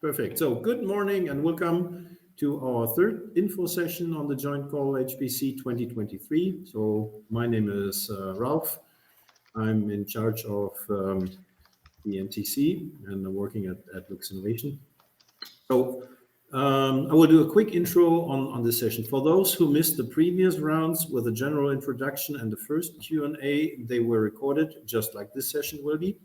Perfect. So good morning and welcome to our third info session on the Joint Call HPC 2023. So my name is Ralph. I'm in charge of the NTC and I'm working at Luxinnovation. So I will do a quick intro on this session. For those who missed the previous rounds with a general introduction and the first Q&A, they were recorded just like this session will be.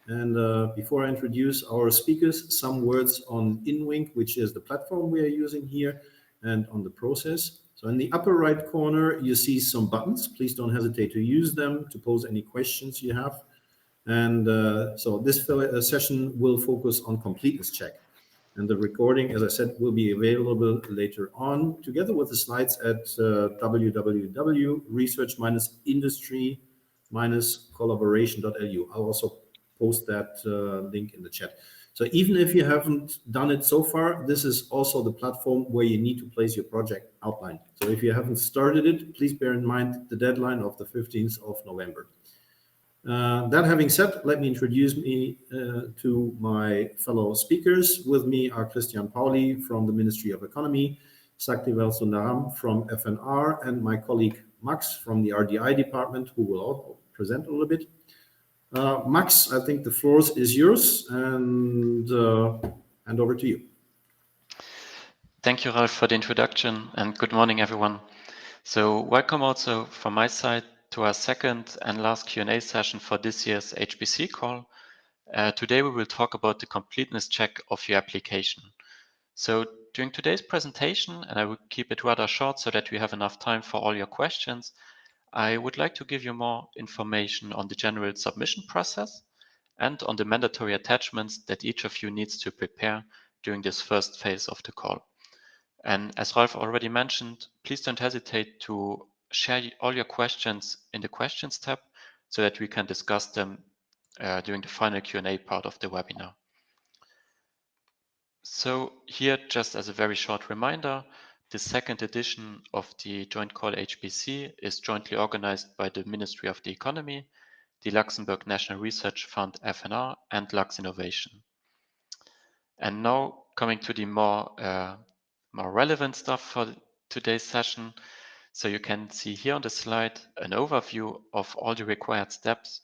And before I introduce our speakers, some words on InWink, which is the platform we are using here, and on the process. So in the upper right corner, you see some buttons. Please don't hesitate to use them to pose any questions you have. And so this session will focus on completeness check. And the recording, as I said, will be available later on, together with the slides at www.research-industry-collaboration.lu. I'll also post that link in the chat. So even if you haven't done it so far, this is also the platform where you need to place your project outline. So if you haven't started it, please bear in mind the deadline of the 15th of November. That having said, let me introduce me to my fellow speakers. With me are Christian Pauli from the Ministry of Economy, Saktivel Sundaram from FNR, and my colleague Max from the RDI department, who will all present a little bit. Max, I think the floor is yours, and hand over to you. Thank you, Ralph, for the introduction, and good morning, everyone. So welcome also from my side to our second and last Q&A session for this year's HPC call. Today we will talk about the completeness check of your application. So during today's presentation, and I will keep it rather short so that we have enough time for all your questions, I would like to give you more information on the general submission process and on the mandatory attachments that each of you needs to prepare during this first phase of the call. And as Ralph already mentioned, please don't hesitate to share all your questions in the questions tab so that we can discuss them during the final Q&A part of the webinar. So here, just as a very short reminder, the second edition of the Joint Call HPC is jointly organized by the Ministry of the Economy, the Luxembourg National Research Fund FNR, and Luxinnovation. And now coming to the more relevant stuff for today's session. So you can see here on the slide an overview of all the required steps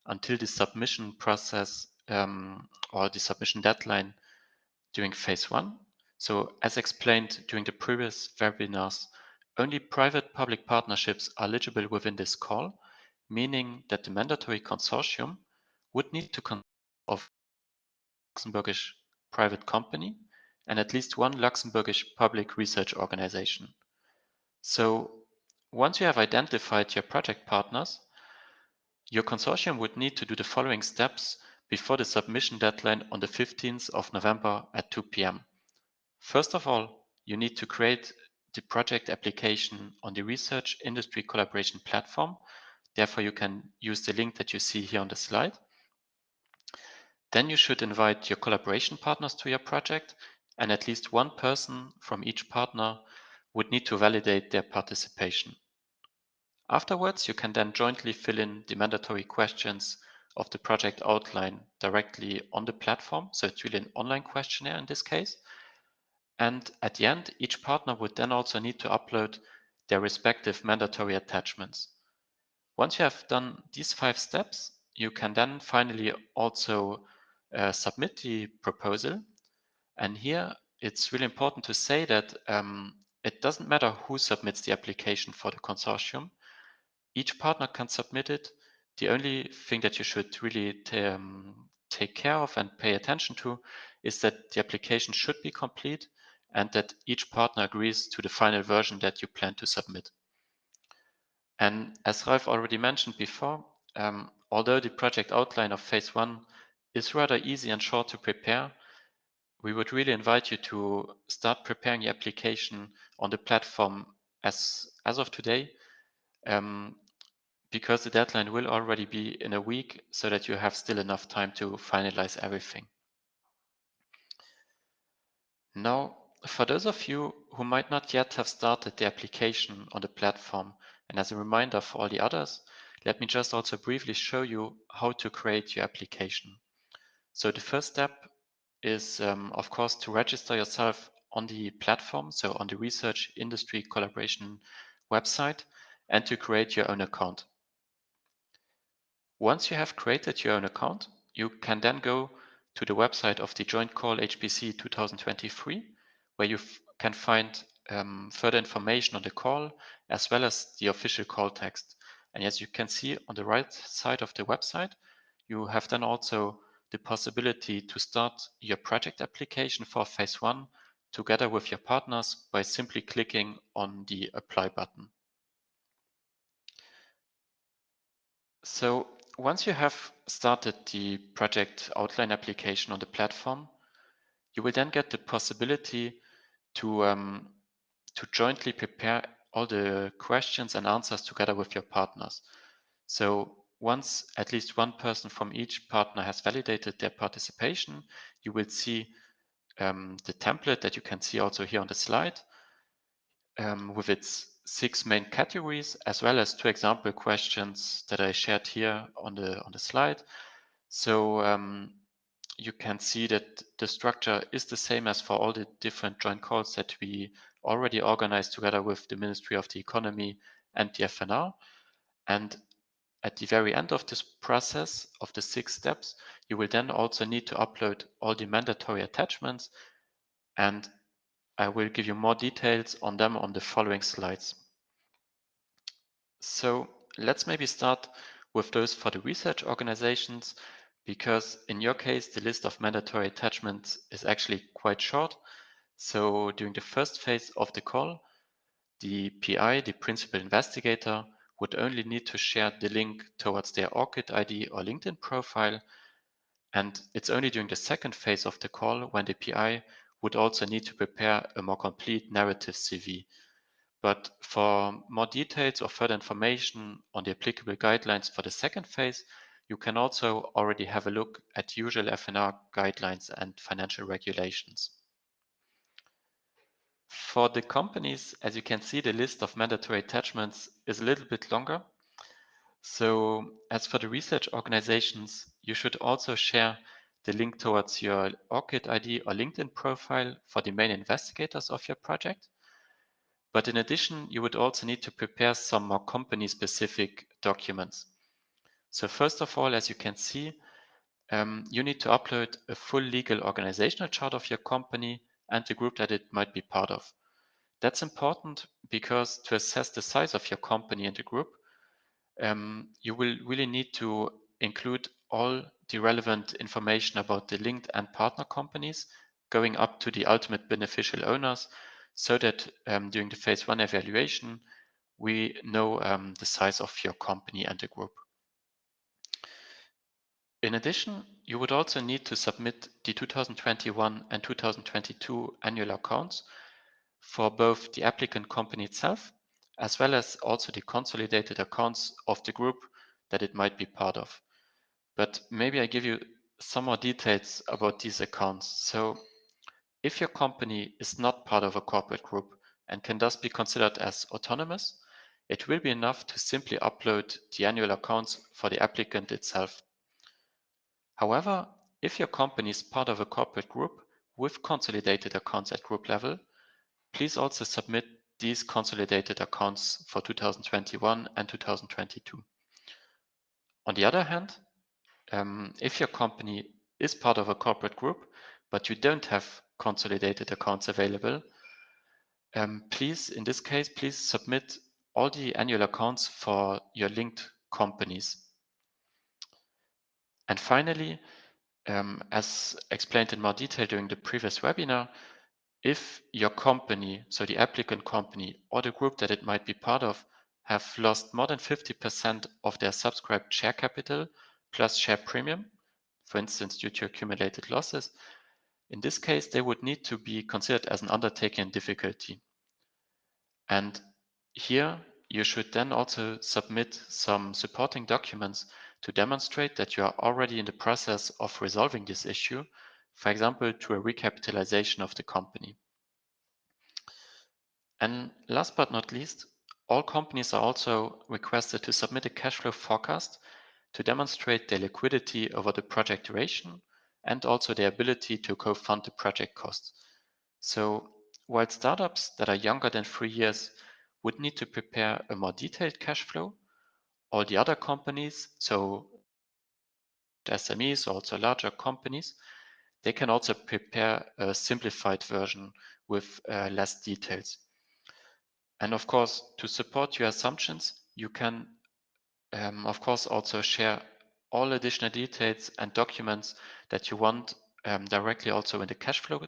until the submission process or the submission deadline during phase 1. So as explained during the previous webinars, only private-public partnerships are eligible within this call, meaning that the mandatory consortium would need to consist of Luxembourgish private company and at least one Luxembourgish public research organization. So once you have identified your project partners, your consortium would need to do the following steps before the submission deadline on the 15th of November at 2 p.m. First of all, you need to create the project application on the Research Industry Collaboration platform. Therefore, you can use the link that you see here on the slide. Then you should invite your collaboration partners to your project, and at least one person from each partner would need to validate their participation. Afterwards, you can then jointly fill in the mandatory questions of the project outline directly on the platform. So it's really an online questionnaire in this case. And at the end, each partner would then also need to upload their respective mandatory attachments. Once you have done these 5 steps, you can then finally also submit the proposal. And here it's really important to say that it doesn't matter who submits the application for the consortium. Each partner can submit it. The only thing that you should really take care of and pay attention to is that the application should be complete and that each partner agrees to the final version that you plan to submit. And as Ralph already mentioned before, although the project outline of phase 1 is rather easy and short to prepare, we would really invite you to start preparing your application on the platform as of today, because the deadline will already be in a week, so that you have still enough time to finalize everything. Now, for those of you who might not yet have started the application on the platform, and as a reminder for all the others, let me just also briefly show you how to create your application. So the first step is, of course, to register yourself on the platform, so on the research industry collaboration website, and to create your own account. Once you have created your own account, you can then go to the website of the Joint Call HPC 2023, where you can find further information on the call, as well as the official call text. And as you can see on the right side of the website, you have then also the possibility to start your project application for phase one together with your partners by simply clicking on the apply button. So once you have started the project outline application on the platform, you will then get the possibility to jointly prepare all the questions and answers together with your partners. So once at least one person from each partner has validated their participation, you will see the template that you can see also here on the slide with its 6 main categories, as well as 2 example questions that I shared here on the slide. So you can see that the structure is the same as for all the different joint calls that we already organized together with the Ministry of the Economy and the FNR. And at the very end of this process of the 6 steps, you will then also need to upload all the mandatory attachments, and I will give you more details on them on the following slides. So let's maybe start with those for the research organizations, because in your case, the list of mandatory attachments is actually quite short. So during the first phase of the call, the PI, the principal investigator, would only need to share the link towards their ORCID ID or LinkedIn profile. And it's only during the second phase of the call when the PI would also need to prepare a more complete narrative CV. But for more details or further information on the applicable guidelines for the second phase, you can also already have a look at usual FNR guidelines and financial regulations. For the companies, as you can see, the list of mandatory attachments is a little bit longer. So as for the research organizations, you should also share the link towards your ORCID ID or LinkedIn profile for the main investigators of your project. But in addition, you would also need to prepare some more company-specific documents. So first of all, as you can see, you need to upload a full legal organizational chart of your company and the group that it might be part of. That's important because to assess the size of your company and the group, you will really need to include all the relevant information about the linked and partner companies, going up to the ultimate beneficial owners, so that during the phase one evaluation, we know the size of your company and the group. In addition, you would also need to submit the 2021 and 2022 annual accounts for both the applicant company itself, as well as also the consolidated accounts of the group that it might be part of. But maybe I give you some more details about these accounts. So if your company is not part of a corporate group and can thus be considered as autonomous, it will be enough to simply upload the annual accounts for the applicant itself. However, if your company is part of a corporate group with consolidated accounts at group level, please also submit these consolidated accounts for 2021 and 2022. On the other hand, if your company is part of a corporate group, but you don't have consolidated accounts available, please, in this case, please submit all the annual accounts for your linked companies. And finally, as explained in more detail during the previous webinar, if your company, so the applicant company or the group that it might be part of, have lost more than 50% of their subscribed share capital plus share premium, for instance, due to accumulated losses, in this case, they would need to be considered as an undertaking in difficulty. And here you should then also submit some supporting documents to demonstrate that you are already in the process of resolving this issue, for example, to a recapitalization of the company. And last but not least, all companies are also requested to submit a cash flow forecast to demonstrate their liquidity over the project duration and also the ability to co-fund the project costs. So while startups that are younger than 3 years would need to prepare a more detailed cash flow, all the other companies, so SMEs, also larger companies, they can also prepare a simplified version with less details. And of course, to support your assumptions, you can, of course, also share all additional details and documents that you want directly also in the cash flow.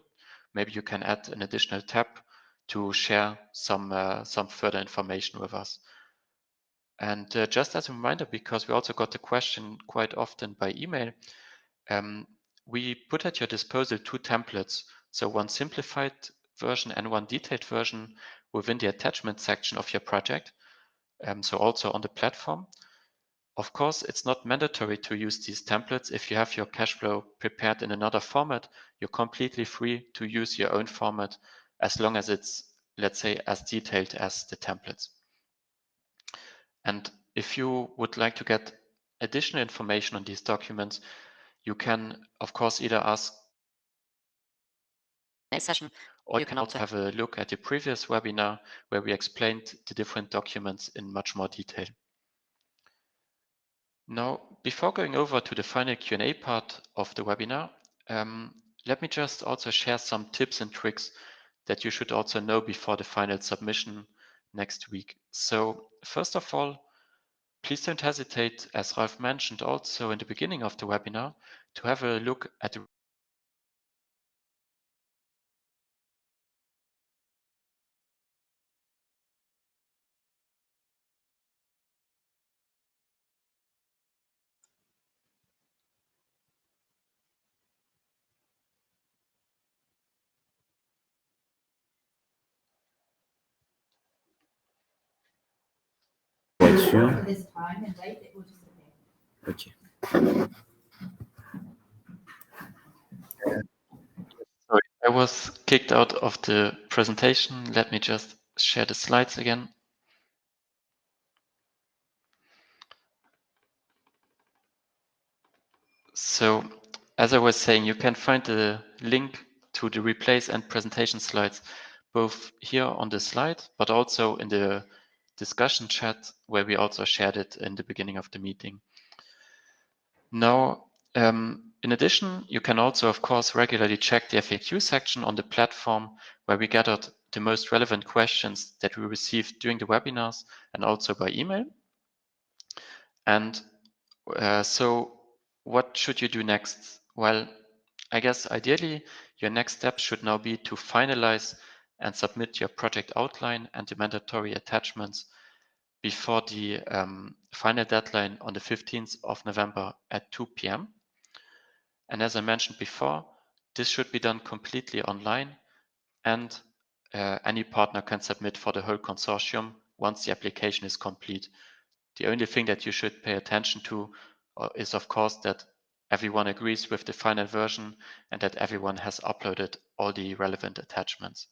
Maybe you can add an additional tab to share some further information with us. And just as a reminder, because we also got the question quite often by email, we put at your disposal 2 templates. So one simplified version and one detailed version within the attachment section of your project. So also on the platform. Of course, it's not mandatory to use these templates. If you have your cash flow prepared in another format, you're completely free to use your own format as long as it's, let's say, as detailed as the templates. And if you would like to get additional information on these documents, you can, of course, either ask a session, or you can also have a look at the previous webinar where we explained the different documents in much more detail. Now, before going over to the final Q&A part of the webinar, let me just also share some tips and tricks that you should also know before the final submission next week. So first of all, please don't hesitate, as Ralph mentioned also in the beginning of the webinar, to have a look at the This time and date, it will disappear. Okay. Sorry, I was kicked out of the presentation. Let me just share the slides again. So, as I was saying, you can find the link to the replays and presentation slides both here on the slide, but also in the discussion chat where we also shared it in the beginning of the meeting. Now, in addition, you can also, of course, regularly check the FAQ section on the platform where we gathered the most relevant questions that we received during the webinars and also by email. And so what should you do next? Well, I guess ideally, your next step should now be to finalize and submit your project outline and the mandatory attachments before the final deadline on the 15th of November at 2 p.m. And as I mentioned before, this should be done completely online, and any partner can submit for the whole consortium once the application is complete. The only thing that you should pay attention to is, of course, that everyone agrees with the final version and that everyone has uploaded all the relevant attachments.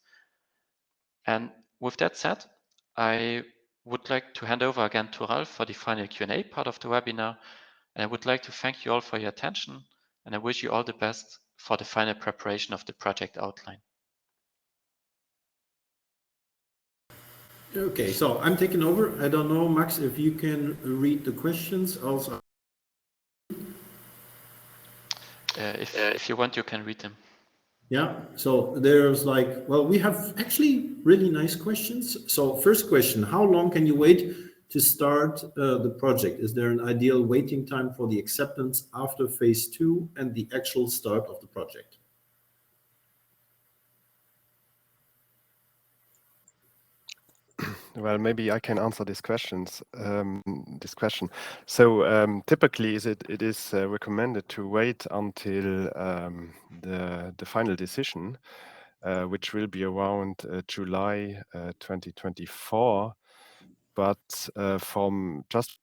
And with that said, I would like to hand over again to Ralph for the final Q&A part of the webinar. And I would like to thank you all for your attention, and I wish you all the best for the final preparation of the project outline. Okay, so I'm taking over. I don't know, Max, if you can read the questions also. If you want, you can read them. Yeah, so there's like, well, we have actually really nice questions. So first question, how long can you wait to start the project? Is there an ideal waiting time for the acceptance after phase 2 and the actual start of the project? Well, maybe I can answer these questions. This question. So typically, it is recommended to wait until the final decision, which will be around July 2024. But from just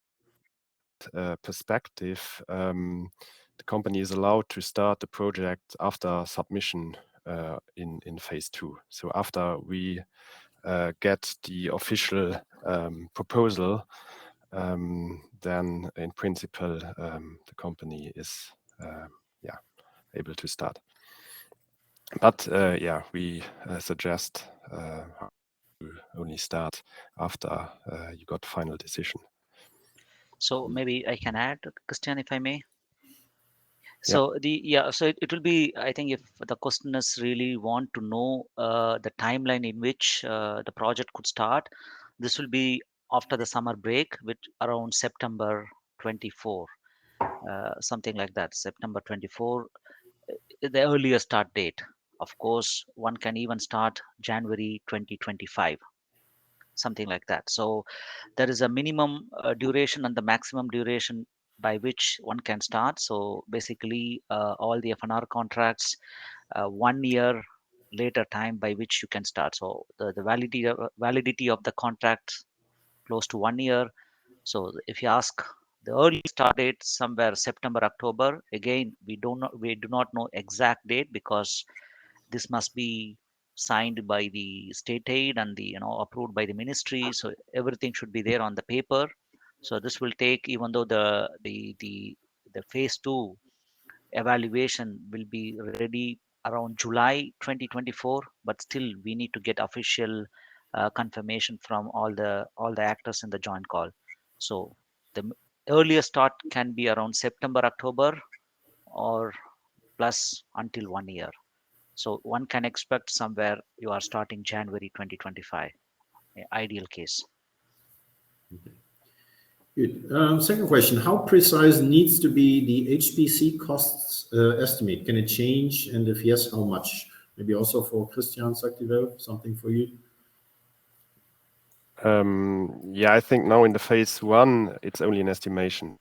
perspective, the company is allowed to start the project after submission in phase 2. So after we get the official proposal, then in principle the company is able to start. But yeah, we suggest to only start after you got final decision. So maybe I can add, Christian, if I may. Yeah. So so it will be, I think, if the questioners really want to know the timeline in which the project could start, this will be after the summer break, which around September 24, something like that. September 24, the earliest start date. Of course, one can even start January 2025, something like that. So there is a minimum duration and the maximum duration by which one can start. So basically, all the FNR contracts, 1 year later time by which you can start. So the validity of the contract close to 1 year. So if you ask the early start date somewhere September, October, again we do not know exact date because this must be signed by the state aid and the approved by the ministry. So everything should be there on the paper. So this will take, even though the phase 2 evaluation will be ready around July 2024, but still we need to get official confirmation from all the actors in the joint call. So the earliest start can be around September, October, or plus until 1 year. So one can expect somewhere you are starting January 2025, ideal case. Good. Second question, how precise needs to be the HPC costs estimate? Can it change? And if yes, how much? Maybe also for Christian Saktivel, something for you? Yeah, I think now in the phase 1, it's only an estimation,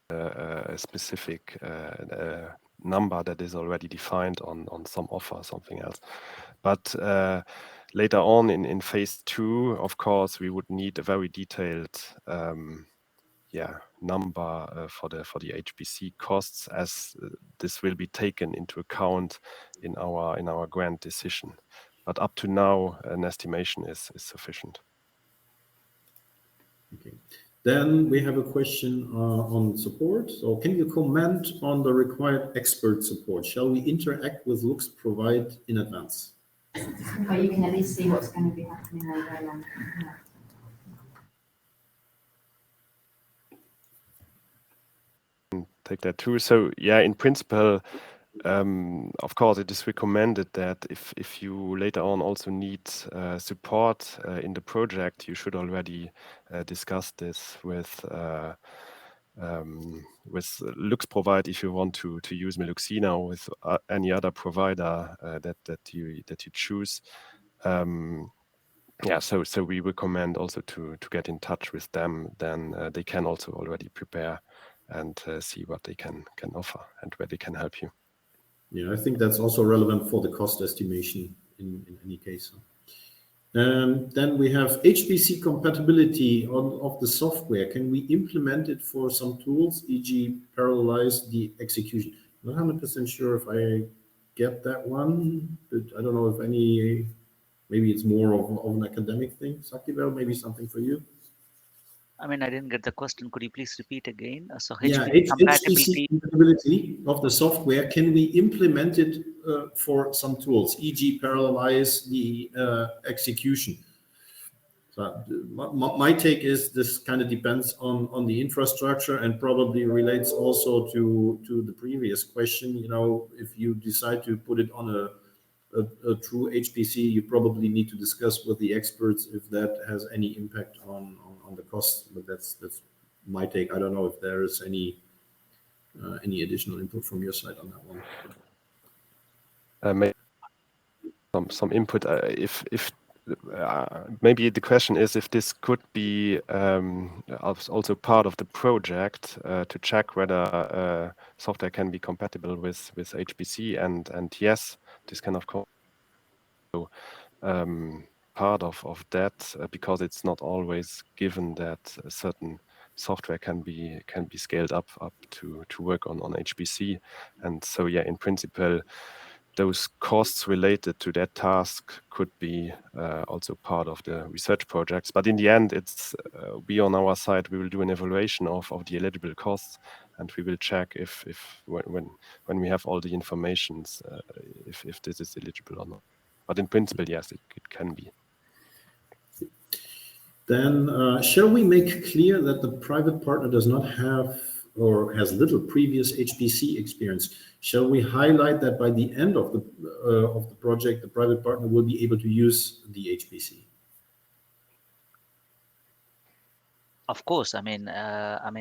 a specific number that is already defined on some offer, something else. But later on in phase 2, of course, we would need a very detailed number for the HPC costs, as this will be taken into account in our grant decision. But up to now, an estimation is sufficient. Okay. Then we have a question on support. So can you comment on the required expert support? Shall we interact with Lux provide in advance? But you can at least see what's going to be happening over Take that too. So yeah, in principle, of course, it is recommended that if you later on also need support in the project, you should already discuss this with Lux Provide if you want to use Meluxina, or with any other provider that you choose. Yeah, so we recommend also to get in touch with them. Then they can also already prepare and see what they can offer and where they can help you. Yeah, I think that's also relevant for the cost estimation in any case. Then we have HPC compatibility of the software. Can we implement it for some tools, e.g. parallelize the execution? I'm not 100% sure if I get that one, but I don't know if maybe it's more of an academic thing. Saktivel, maybe something for you? I mean, I didn't get the question. Could you please repeat again? So Yeah, HPC HPC compatibility of the software, can we implement it for some tools, e.g. parallelize the execution? So my take is this kind of depends on the infrastructure and probably relates also to the previous question. You know, if you decide to put it on a true HPC, you probably need to discuss with the experts if that has any impact on the cost. But that's my take. I don't know if there is any additional input from your side on that one. Maybe some input. If maybe the question is if this could be also part of the project to check whether software can be compatible with HPC, and yes, this can of course part of that because it's not always given that a certain software can be scaled up to work on HPC. And so yeah, in principle, those costs related to that task could be also part of the research projects. But in the end, it's we on our side, we will do an evaluation of the eligible costs, and we will check if when we have all the informations, if this is eligible or not. But in principle, yes, it can be. Then shall we make clear that the private partner does not have or has little previous HPC experience? Shall we highlight that by the end of the project, the private partner will be able to use the HPC? Of course, I mean,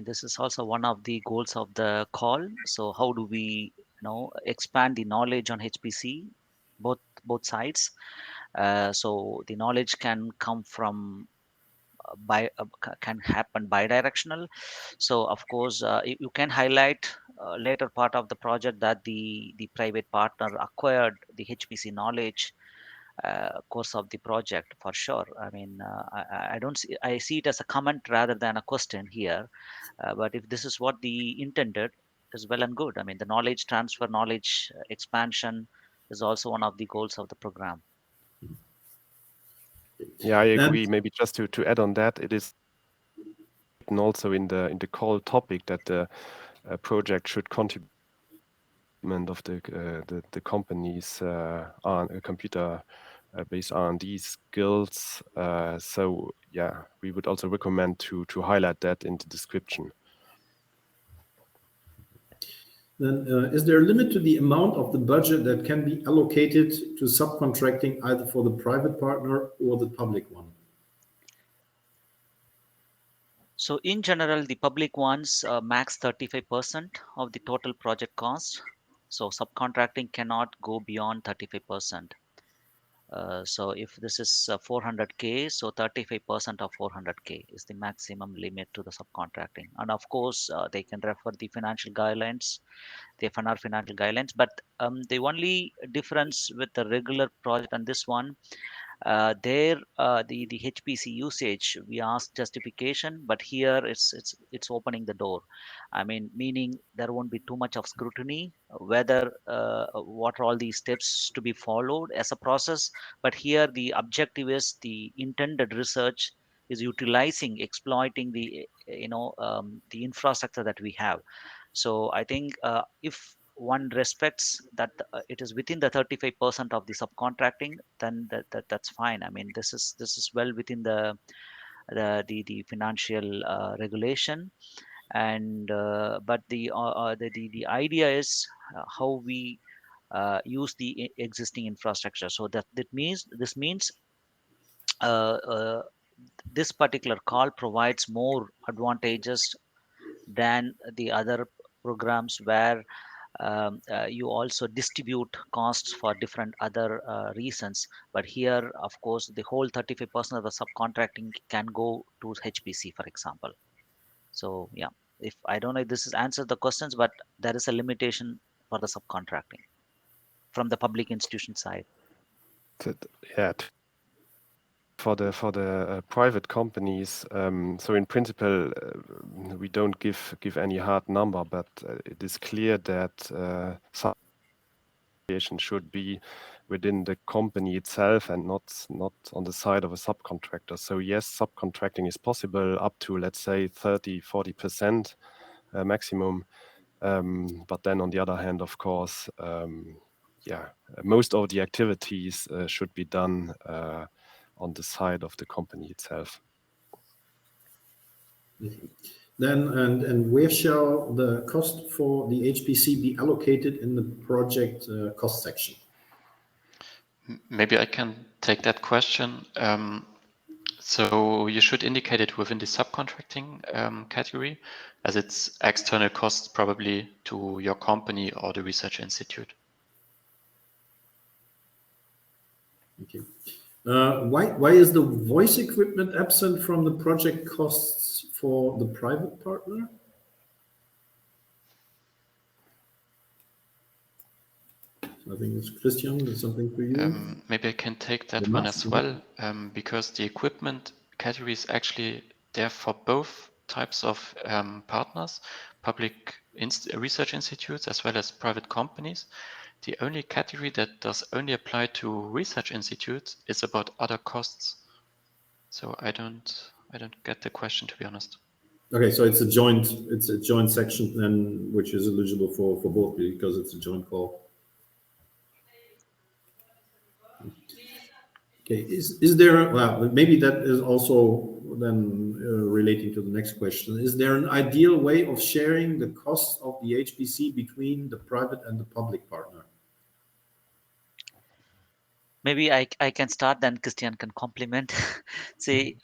this is also one of the goals of the call. So how do we, expand the knowledge on HPC, both sides? So the knowledge can come from can happen bidirectional. So of course, you can highlight later part of the project that the private partner acquired the HPC knowledge course of the project for sure. I mean, I don't see, I see it as a comment rather than a question here. But if this is what the intended, is well and good. I mean, the knowledge transfer, knowledge expansion is also one of the goals of the program. Yeah, I agree. Maybe just to add on that, it is written also in the call topic that the project should contribute of the company's computer based R&D skills. So yeah, we would also recommend to highlight that in the description. Then is there a limit to the amount of the budget that can be allocated to subcontracting either for the private partner or the public one? So in general, the public ones max 35% of the total project cost. So subcontracting cannot go beyond 35%. So if this is 400K, so 35% of 400K is the maximum limit to the subcontracting. And of course, they can refer the financial guidelines, the FNR financial guidelines. But the only difference with the regular project and this one, there the HPC usage, we ask justification, but here it's opening the door. I mean, meaning there won't be too much of scrutiny whether what are all these steps to be followed as a process. But here the objective is the intended research is utilizing, exploiting the the infrastructure that we have. So I think if one respects that it is within the 35% of the subcontracting, then that's fine. I mean, this is well within the financial regulation. And but the idea is how we use the existing infrastructure. So this means uh, uh, this particular call provides more advantages than the other programs where you also distribute costs for different other reasons. But here, of course, the whole 35% of the subcontracting can go to HPC, for example. So yeah, if I don't know if this is answers the questions, but there is a limitation for the subcontracting from the public institution side. Yeah. For the private companies, so in principle, we don't give any hard number, but it is clear that subcontracting should be within the company itself and not on the side of a subcontractor. So yes, subcontracting is possible up to, let's say, 30-40% maximum. But then on the other hand, of course, most of the activities should be done on the side of the company itself. Then and where shall the cost for the HPC be allocated in the project cost section? Maybe I can take that question. So you should indicate it within the subcontracting category, as it's external costs probably to your company or the research institute. Okay. Why is the voice equipment absent from the project costs for the private partner? I think it's Christian. There's something for you. Maybe I can take that one as well, because the equipment category is actually there for both types of partners, public research institutes as well as private companies. The only category that does only apply to research institutes is about other costs. So I don't get the question, to be honest. Okay, so it's a joint section then, which is eligible for both because it's a joint call. Okay, is there, well, maybe that is also then relating to the next question. Is there an ideal way of sharing the costs of the HPC between the private and the public partner? Maybe I can start, then Christian can complement. See,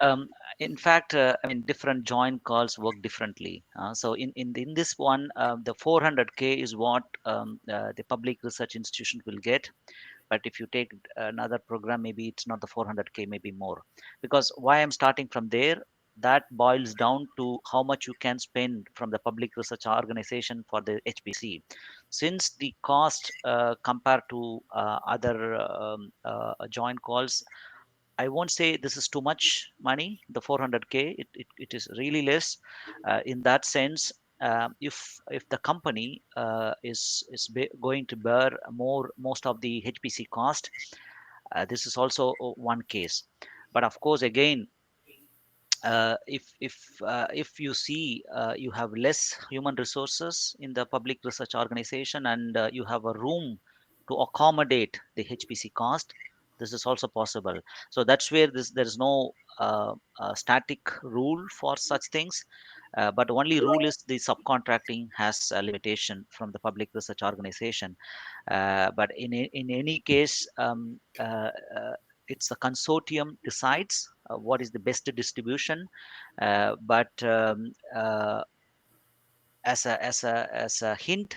in fact, I mean, different joint calls work differently. So in this one, the 400K is what the public research institution will get. But if you take another program, maybe it's not the 400K, maybe more. Because why I'm starting from there, that boils down to how much you can spend from the public research organization for the HPC. Since the cost compared to other joint calls, I won't say this is too much money, the 400K. It is really less. In that sense, if the company going to bear most of the HPC cost, this is also one case. But of course, again, if you see you have less human resources in the public research organization, and you have a room to accommodate the HPC cost, this is also possible. So that's where there is no static rule for such things. But only rule is the subcontracting has a limitation from the public research organization. But in any case, it's the consortium decides what is the best distribution. But as a hint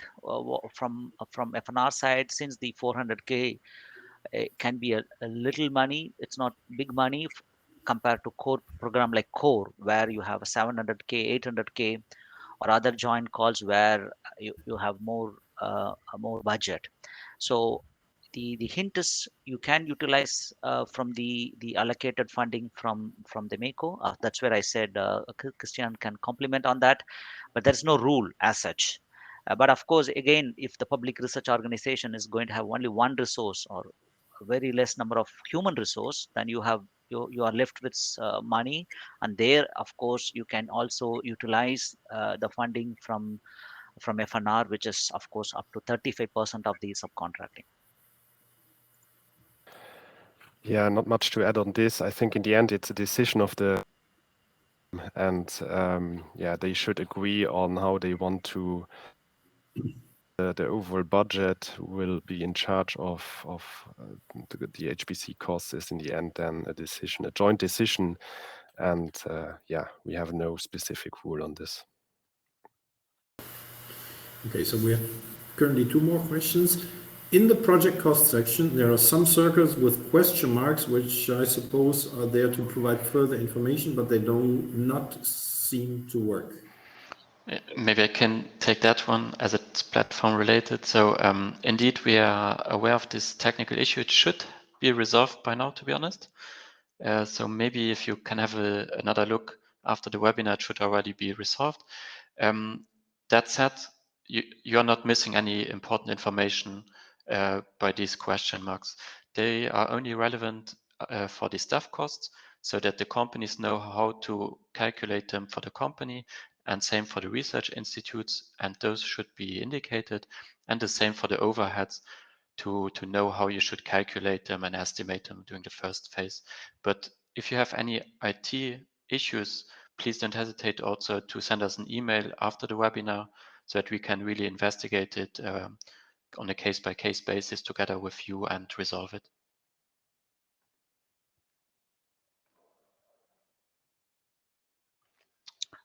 from FNR side, since the 400K can be a little money, it's not big money compared to core program like core, where you have a 700K, 800K, or other joint calls where you have more budget. So the hint is you can utilize from the allocated funding from the MECO. That's where I said Christian can complement on that, but there is no rule as such. But of course, again, if the public research organization is going to have only one resource or a very less number of human resource, then you are left with money, and there, of course, you can also utilize the funding from FNR, which is of course up to 35% of the subcontracting. Yeah, not much to add on this. I think in the end, it's a decision of the, and yeah, they should agree on how they want to. The overall budget will be in charge of the HPC costs is in the end then a joint decision, and yeah, we have no specific rule on this. Okay, so we have currently two more questions. In the project cost section, there are some circles with question marks, which I suppose are there to provide further information, but they do not seem to work. Maybe I can take that one as it's platform related. So indeed, we are aware of this technical issue. It should be resolved by now, to be honest. So maybe if you can have another look after the webinar, it should already be resolved. That said, you are not missing any important information by these question marks. They are only relevant for the staff costs, so that the companies know how to calculate them for the company, and same for the research institutes, and those should be indicated, and the same for the overheads to know how you should calculate them and estimate them during the first phase. But if you have any IT issues, please don't hesitate also to send us an email after the webinar so that we can really investigate it on a case-by-case basis together with you and resolve it.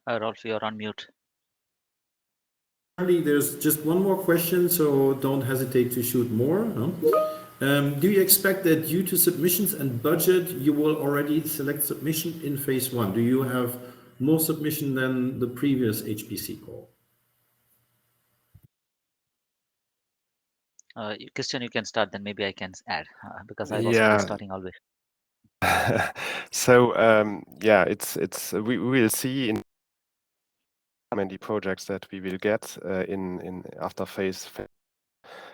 Rolf, you're on mute. There's just one more question, so don't hesitate to shoot more. No? Do you expect that due to submissions and budget, you will already select submission in phase one? Do you have more submission than the previous HPC call? Christian, you can start, then maybe I can add because I was starting always. So yeah, we will see in how many projects that we will get in after phase.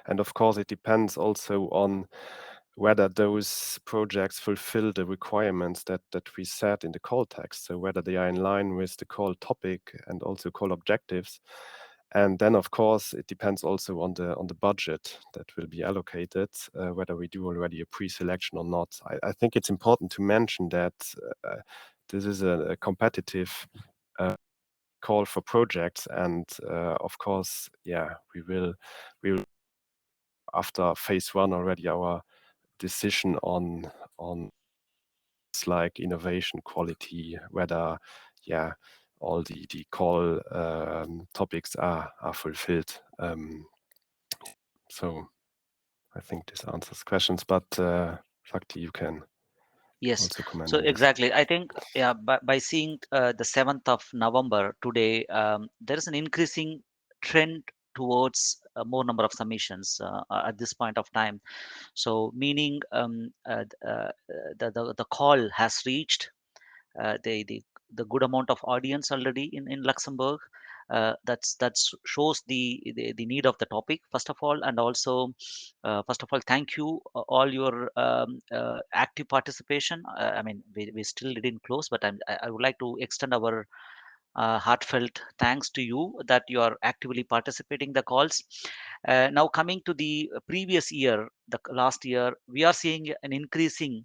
And of course, it depends also on whether those projects fulfill the requirements that we set in the call text. So whether they are in line with the call topic and also call objectives. And then, of course, it depends also on the budget that will be allocated, whether we do already a pre-selection or not. I think it's important to mention that this is a competitive call for projects, and of course, yeah, we will after phase one already our decision on like innovation, quality, whether all the call topics are fulfilled. So I think this answers questions, but Sakti, you can Yes. also comment So on this. exactly, I think by seeing the 7th of November today, there is an increasing trend towards more number of submissions at this point of time. So meaning the call has reached the good amount of audience already in Luxembourg. That shows the need of the topic first of all, and also first of all, thank you all your active participation. I mean, we still didn't close, but I would like to extend our heartfelt thanks to you that you are actively participating the calls. Now coming to the previous year, the last year, we are seeing an increasing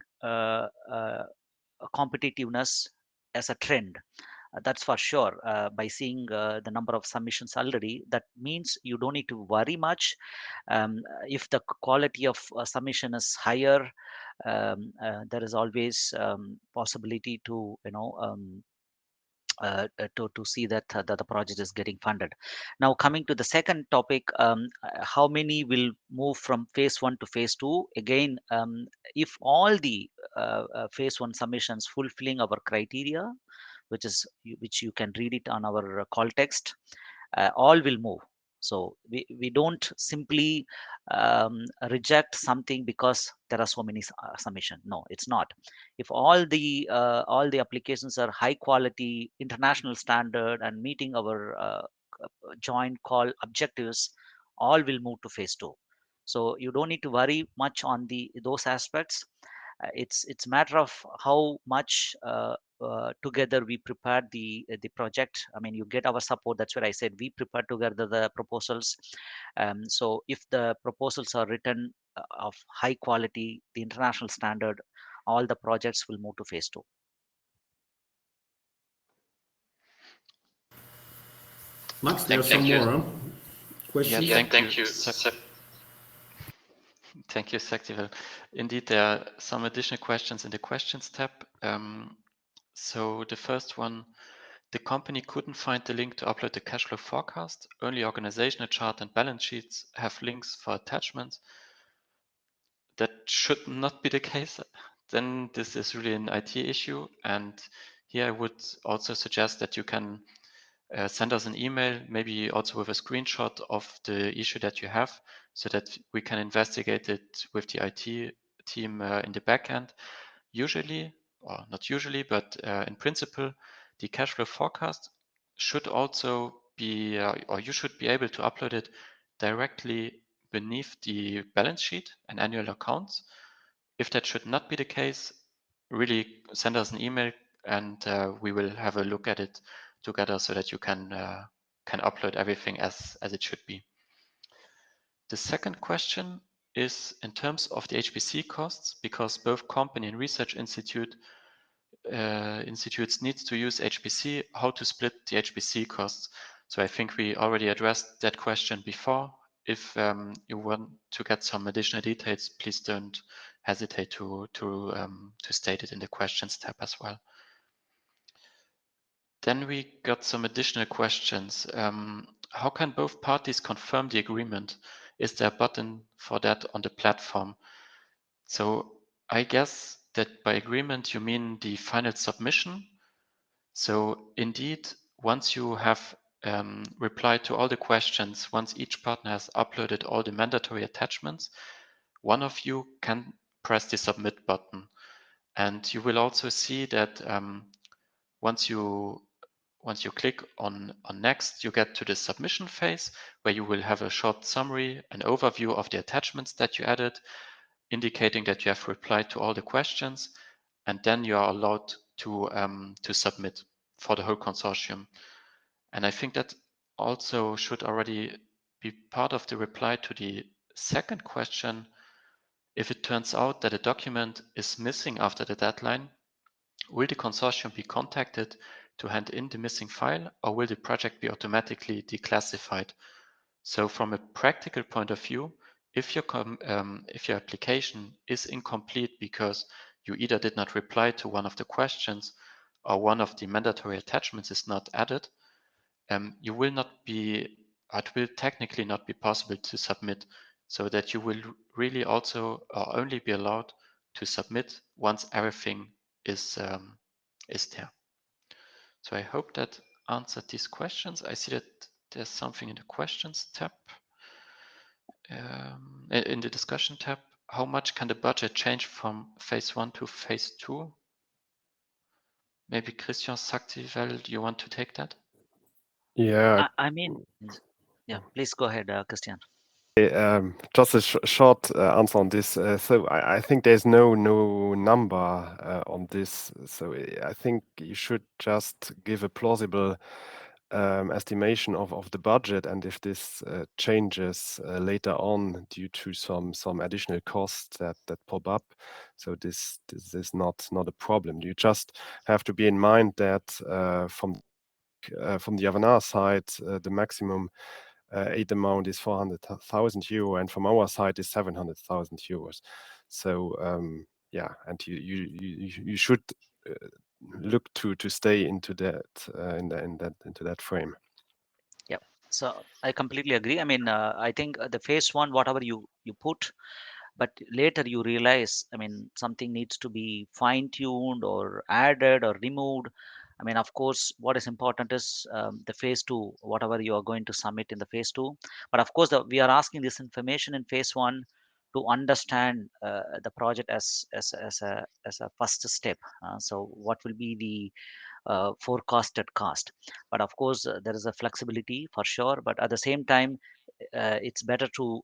competitiveness as a trend. That's for sure. By seeing the number of submissions already, that means you don't need to worry much. If the quality of submission is higher, there is always possibility to to see that the project is getting funded. Now coming to the second topic, how many will move from phase one to phase two? Again, if all the phase one submissions fulfilling our criteria, which you can read it on our call text, all will move. So we don't simply reject something because there are so many submission. No, it's not. If all the applications are high quality, international standard, and meeting our joint call objectives, all will move to phase two. So you don't need to worry much on those aspects. It's matter of how much together we prepared the project. I mean, you get our support. That's what I said. We prepared together the proposals. So if the proposals are written of high quality, the international standard, all the projects will move to phase two. Max, there are some more questions. Yeah, thank you. Thank you, Saktivel. Indeed, there are some additional questions in the questions tab. So the first one, the company couldn't find the link to upload the cash flow forecast. Only organizational chart and balance sheets have links for attachments. That should not be the case. Then this is really an IT issue. And here I would also suggest that you can send us an email, maybe also with a screenshot of the issue that you have, so that we can investigate it with the IT team in the backend. Usually, or not usually, but in principle, the cash flow forecast should also be, or you should be able to upload it directly beneath the balance sheet and annual accounts. If that should not be the case, really send us an email and we will have a look at it together so that you can upload everything as it should be. The second question is in terms of the HPC costs, because both company and research institutes need to use HPC, how to split the HPC costs. So I think we already addressed that question before. If you want to get some additional details, please don't hesitate to state it in the questions tab as well. Then we got some additional questions. How can both parties confirm the agreement? Is there a button for that on the platform? So I guess that by agreement, you mean the final submission. So indeed, once you have replied to all the questions, once each partner has uploaded all the mandatory attachments, one of you can press the submit button. And you will also see that once you once you click on next, you get to the submission phase where you will have a short summary, an overview of the attachments that you added, indicating that you have replied to all the questions, and then you are allowed to submit for the whole consortium. And I think that also should already be part of the reply to the second question. If it turns out that a document is missing after the deadline, will the consortium be contacted to hand in the missing file, or will the project be automatically declassified? So from a practical point of view, if your application is incomplete because you either did not reply to one of the questions or one of the mandatory attachments is not added, you will not be, it will technically not be possible to submit, so that you will really also or only be allowed to submit once everything is there. So I hope that answered these questions. I see that there's something in the questions tab, in the discussion tab. How much can the budget change from phase 1 to phase 2? Maybe Christian Saktivel, do you want to take that? Yeah. I mean, yeah, please go ahead, Christian. Just a short answer on this. So I think there's no number on this. So I think you should just give a plausible estimation of the budget, and if this changes later on due to some additional costs that pop up, so this is not a problem. You just have to be in mind that from the Avanar side, the maximum aid amount is 400,000 euro, and from our side is 700,000 euros. So yeah, and you should look to stay into that into that frame. Yeah, so I completely agree. I mean, I think the phase 1, whatever you put, but later you realize, I mean, something needs to be fine tuned or added or removed. I mean, of course, what is important is the phase 2, whatever you are going to submit in the phase 2. But of course, we are asking this information in phase 1 to understand the project as a first step. So what will be the forecasted cost? But of course, there is a flexibility for sure, but at the same time, it's better to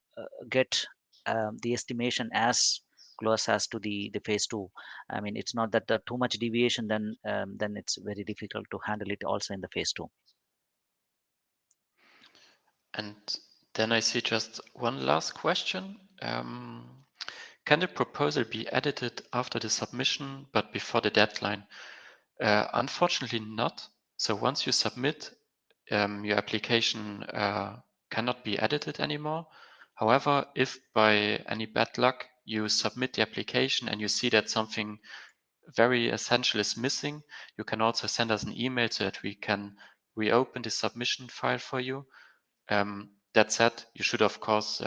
get the estimation as close as to the phase 2. I mean, it's not that too much deviation, then it's very difficult to handle it also in the phase 2. And then I see just one last question. Can the proposal be edited after the submission but before the deadline? Unfortunately not. So once you submit, your application cannot be edited anymore. However, if by any bad luck you submit the application and you see that something very essential is missing, you can also send us an email so that we can reopen the submission file for you. That said, you should of course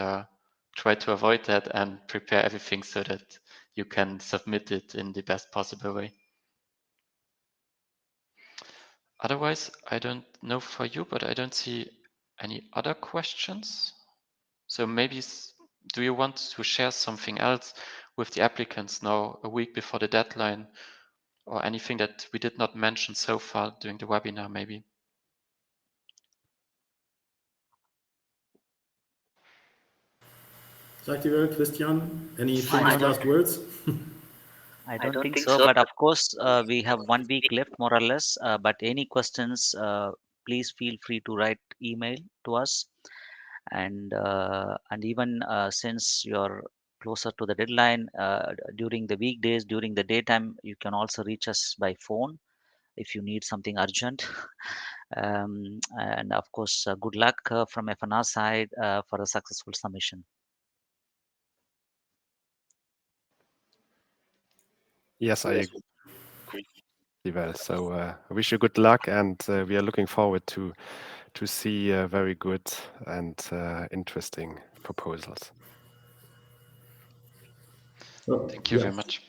try to avoid that and prepare everything so that you can submit it in the best possible way. Otherwise, I don't know for you, but I don't see any other questions. So maybe, do you want to share something else with the applicants now, a week before the deadline, or anything that we did not mention so far during the webinar maybe? Saktivel, Christian, any famous last words? I don't think so, but of course, we have 1 week left, more or less. But any questions, please feel free to write email to us, and even since you're closer to the deadline, during the weekdays, during the daytime, you can also reach us by phone if you need something urgent. And of course, good luck from FNR side for a successful submission. Yes, I agree. Well, so I wish you good luck, and we are looking forward to see very good and interesting proposals. Thank you very much.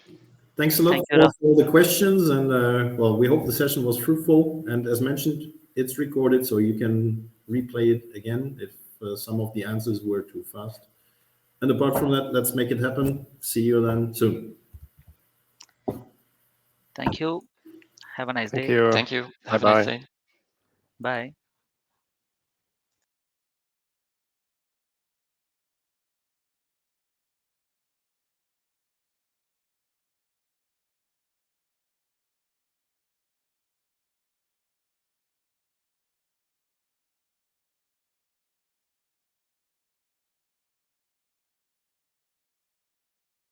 Thanks a lot Thank you, for all the questions, and well, we hope the session was fruitful. And as mentioned, it's recorded, so you can replay it again if some of the answers were too fast. And apart from that, let's make it happen. See you then soon. Thank you. Have a nice Thank day. you. Thank you. Have a Bye-bye. nice day. Bye.